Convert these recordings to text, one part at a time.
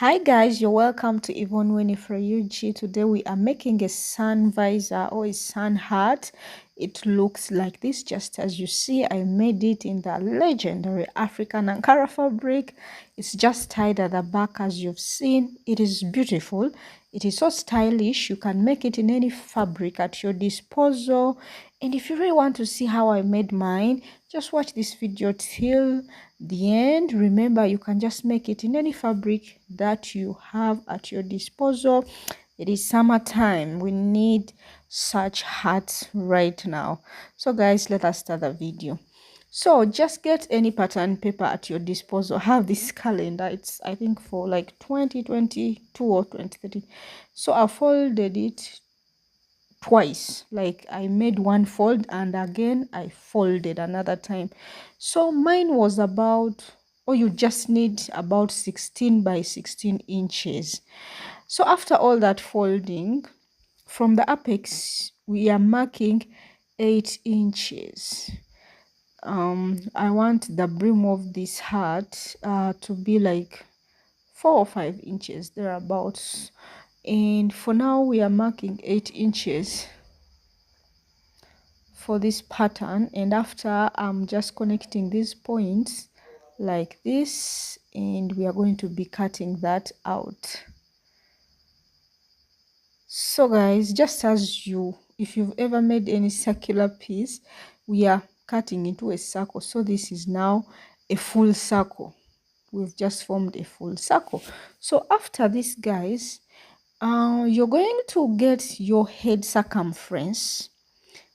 Hi guys, you're welcome to Yvonne Winifred UG. Today we are making a sun visor or a sun hat. It looks like this, just as you see. I made it in the legendary African Ankara fabric. It's just tied at the back as you've seen. It is beautiful. It is so stylish. You can make it in any fabric at your disposal. And if you really want to see how I made mine, just watch this video till the end. Remember, you can just make it in any fabric that you have at your disposal. It is summertime. We need such hats right now. So guys, let us start the video. So just get any pattern paper at your disposal. Have this calendar. It's I think for like 2022 or 2030. So I folded it twice. Like I made one fold and again I folded another time. So mine was about, or you just need about 16 by 16 inches. So after all that folding, from the apex we are marking 8 inches. I want the brim of this hat to be like 4 or 5 inches thereabouts, and for now we are marking 8 inches for this pattern. And after I'm just connecting these points like this, and we are going to be cutting that out. So guys, just as if you've ever made any circular piece, we are cutting into a circle. So this is now a full circle. We've just formed a full circle. So after this guys, you're going to get your head circumference.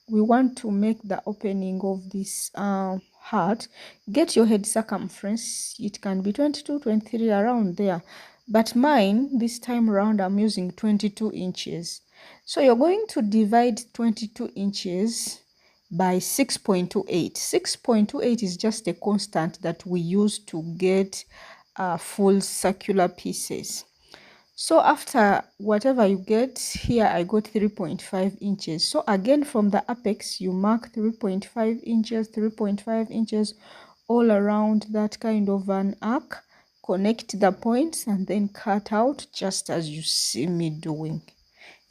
We want to make the opening of this heart. Get your head circumference. It can be 22, 23, around there, but mine this time around I'm using 22 inches. So you're going to divide 22 inches by 6.28. 6.28 is just a constant that we use to get full circular pieces. So after whatever you get here, I got 3.5 inches. So again, from the apex, you mark 3.5 inches, 3.5 inches all around that kind of an arc. Connect the points and then cut out just as you see me doing.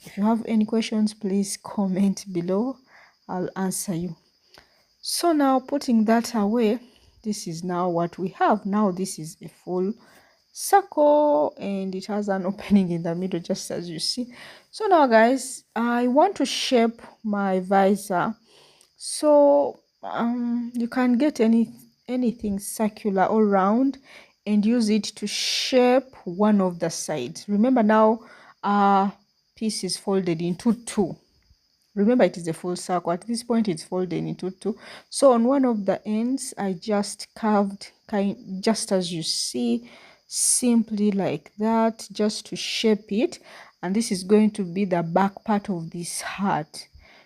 If you have any questions, please comment below. I'll answer you. So now putting that away, this is now what we have. Now this is a full circle and it has an opening in the middle, just as you see. So now guys, I want to shape my visor. So you can get anything circular or round and use it to shape one of the sides. Remember now our piece is folded into two. Remember, it is a full circle. At this point, it's folded into two. So on one of the ends, I just carved just as you see, simply like that, just to shape it. And this is going to be the back part of this hat.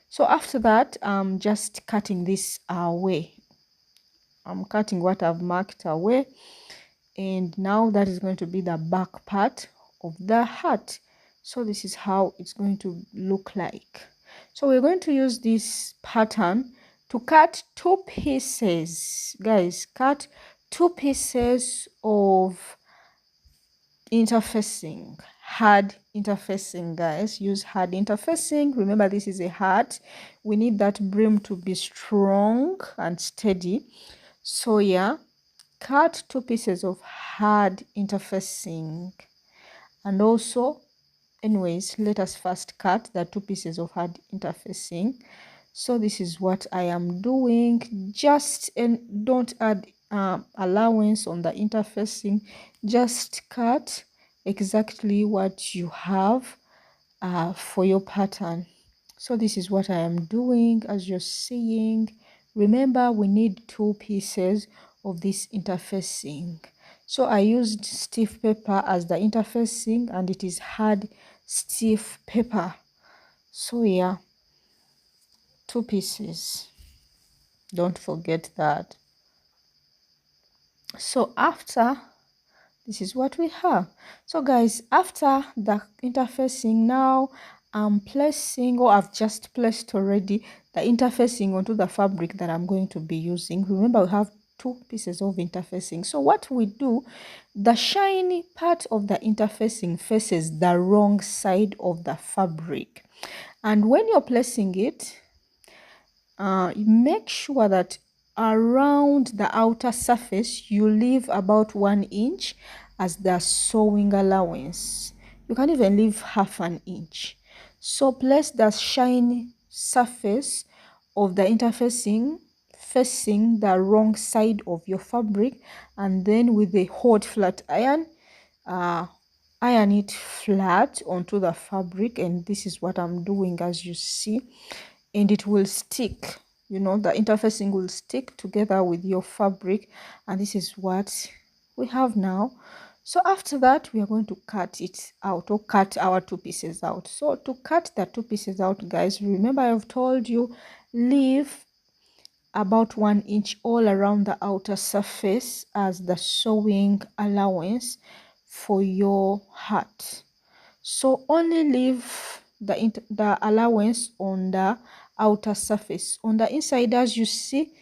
So after that, I'm just cutting this away. I'm cutting what I've marked away. And now that is going to be the back part of the hat. So this is how it's going to look like. So we're going to use this pattern to cut two pieces. Guys, cut two pieces of interfacing, hard interfacing. Guys, use hard interfacing. Remember, this is a hat. We need that brim to be strong and steady. So yeah, cut two pieces of hard interfacing. And also, anyways, let us first cut the two pieces of hard interfacing. So this is what I am doing. Just, and don't add allowance on the interfacing. Just cut exactly what you have for your pattern. So this is what I am doing, as you're seeing. Remember, we need two pieces of this interfacing. So I used stiff paper as the interfacing, and it is hard stiff paper. So yeah, two pieces, don't forget that. So after, this is what we have. So guys, after the interfacing, now I'm placing, or I've just placed already, the interfacing onto the fabric that I'm going to be using. Remember, we have two pieces of interfacing. So what we do, the shiny part of the interfacing faces the wrong side of the fabric, and when you're placing it, make sure that around the outer surface you leave about 1 inch as the sewing allowance. You can even leave half an inch. So place the shiny surface of the interfacing facing the wrong side of your fabric, and then with a hot flat iron, uh, iron it flat onto the fabric. And this is what I'm doing, as you see, and it will stick. You know, the interfacing will stick together with your fabric, and this is what we have now. So after that, we are going to cut it out, or cut our two pieces out. So to cut the two pieces out, guys, remember I've told you, leave about 1 inch all around the outer surface as the sewing allowance for your hat. So only leave the allowance on the outer surface. On the inside, as you see,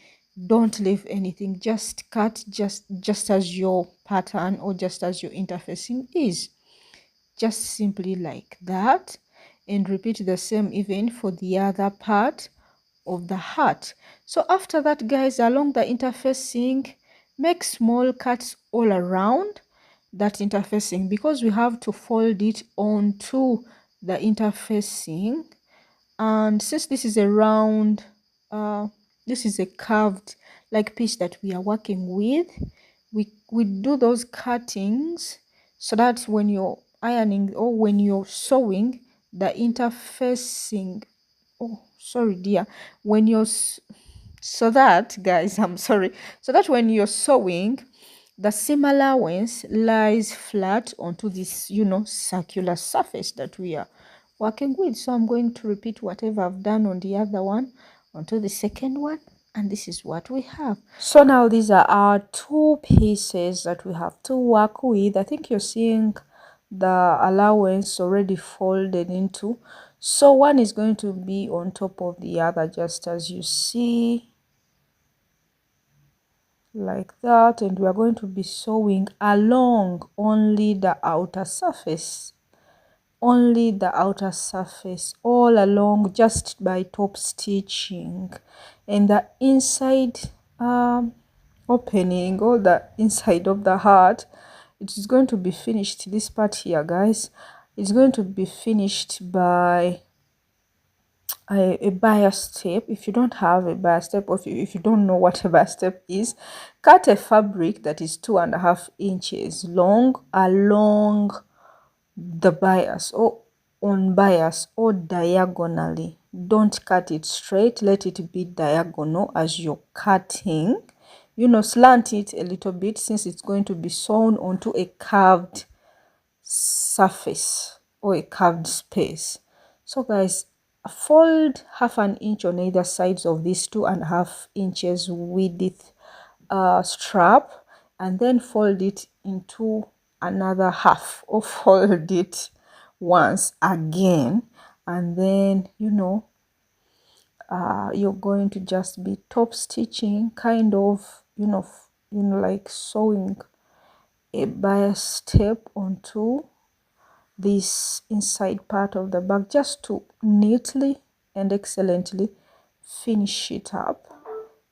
don't leave anything. Just cut just as your pattern, or just as your interfacing is. Just simply like that, and repeat the same even for the other part of the hat. So after that, guys, along the interfacing, make small cuts all around that interfacing, because we have to fold it onto the interfacing. And since this is a round, this is a curved like piece that we are working with, we do those cuttings so that when you're ironing or when you're sewing, the interfacing, oh sorry dear, when you're so that, guys, I'm sorry, so that when you're sewing, the seam allowance lies flat onto this, you know, circular surface that we are working with. So I'm going to repeat whatever I've done on the other one onto the second one, and this is what we have. So now these are our two pieces that we have to work with. I think you're seeing the allowance already folded into, so one is going to be on top of the other, just as you see, like that. And we are going to be sewing along only the outer surface, only the outer surface, all along, just by top stitching. And the inside opening, or the inside of the heart, it is going to be finished, this part here, guys, it's going to be finished by a bias step. If you don't have a bias step, or if you don't know what a bias step is, cut a fabric that is 2.5 inches long along the bias, or on bias, or diagonally. Don't cut it straight, let it be diagonal as you're cutting. You know, slant it a little bit, since it's going to be sewn onto a curved surface or a curved space. So guys, fold half an inch on either sides of these 2.5 inches width strap, and then fold it into another half, or fold it once again, and then, you know, you're going to just be top stitching, kind of, like sewing a bias step onto this inside part of the bag, just to neatly and excellently finish it up,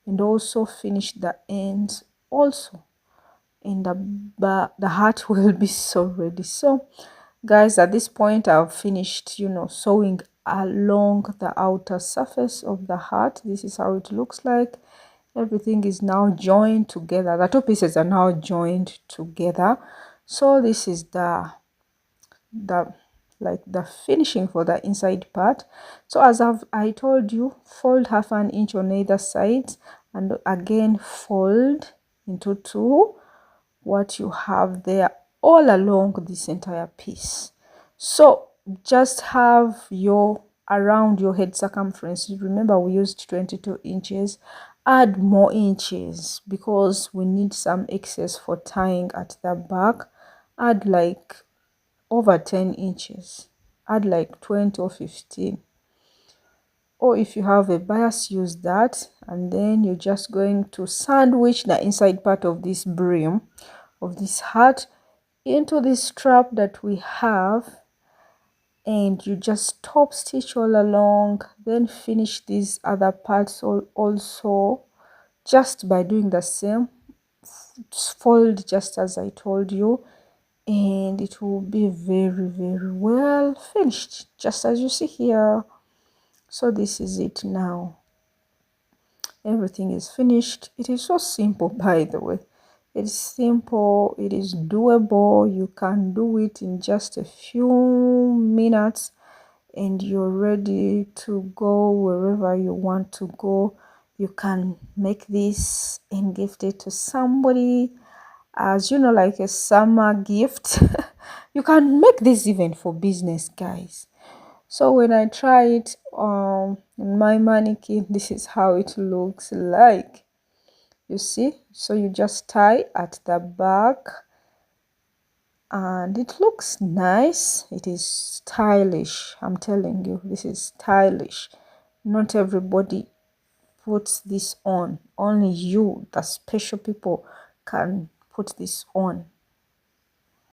and also finish the ends also, and the heart will be so ready. So guys, at this point I've finished, you know, sewing along the outer surface of the heart. This is how it looks like. Everything is now joined together, the two pieces are now joined together. So this is the finishing for the inside part. So as I told you, fold half an inch on either side, and again fold into two what you have there all along this entire piece. So just have your around your head circumference. Remember, we used 22 inches. Add more inches because we need some excess for tying at the back. Add like over 10 inches, add like 20 or 15, or if you have a bias, use that. And then you're just going to sandwich the inside part of this brim of this hat into this strap that we have, and you just top stitch all along, then finish these other parts also just by doing the same. Fold just as I told you, and it will be very well finished, just as you see here. So this is it now. Everything is finished. It is so simple, by the way. It's simple, it is doable. You can do it in just a few minutes and you're ready to go wherever you want to go. You can make this and gift it to somebody as, you know, like a summer gift. You can make this even for business, guys. So when I try it in my mannequin, this is how it looks like. You see, so you just tie at the back and it looks nice. It is stylish. I'm telling you, this is stylish. Not everybody puts this on. Only you, the special people, can put this on.